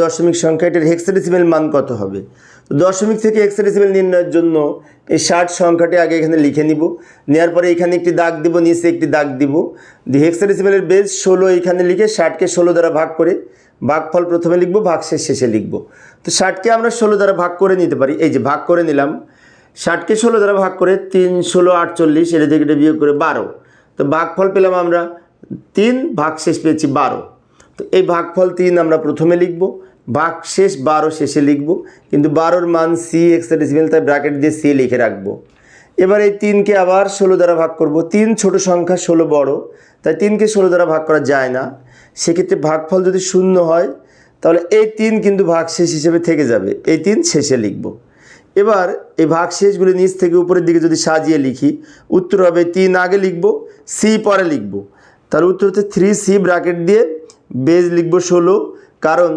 দশমিক সংখ্যা এটার হেক্সাডেসিমেল মান কত হবে? তো দশমিক থেকে হেক্সাডেসিমেল নির্ণয়ের জন্য এই 60 সংখ্যাটি আগে এখানে লিখে নিব। নেওয়ার পরে এখানে একটি দাগ দিব, নিচে একটি দাগ দিব। হেক্সাডেসিমেলের বেস 16 এখানে লিখে 60কে 16 দ্বারা ভাগ করে ভাগফল প্রথমে লিখব, ভাগশেষ শেষে লিখব। তো 60কে আমরা 16 দ্বারা ভাগ করে নিতে পারি। এই যে ভাগ করে নিলাম, 60কে 16 দ্বারা ভাগ করে 3 16 48, এটা থেকে এটা বিয়োগ করে 12। তো ভাগফল পেলাম আমরা 3, ভাগশেষ পেয়েছি 12। তো এই ভাগফল 3 আমরা প্রথমে লিখব, ভাগশেষ 12 শেষে লিখব। কিন্তু 12-র মান সি হেক্সাডেসিমেল, তাই ব্র্যাকেট দিয়ে সি লিখে রাখবো। এবার এই 3কে আবার 16 দ্বারা ভাগ করব। 3 ছোট সংখ্যা, 16 বড়, তাই 3কে 16 দ্বারা ভাগ করা যায় না। সেক্ষেত্রে ভাগফল যদি 0 হয় তাহলে এই 3 কিন্তু ভাগশেষ হিসেবে থেকে যাবে, এই 3 শেষে লিখব। এবার এই ভাগশেষগুলি নিচ থেকে উপরের দিকে যদি সাজিয়ে লিখি, উত্তর হবে 3 আগে লিখব, সি পরে লিখব। তার উত্তর হচ্ছে 3c ব্র্যাকেট দিয়ে বেজ লিখব 16, কারণ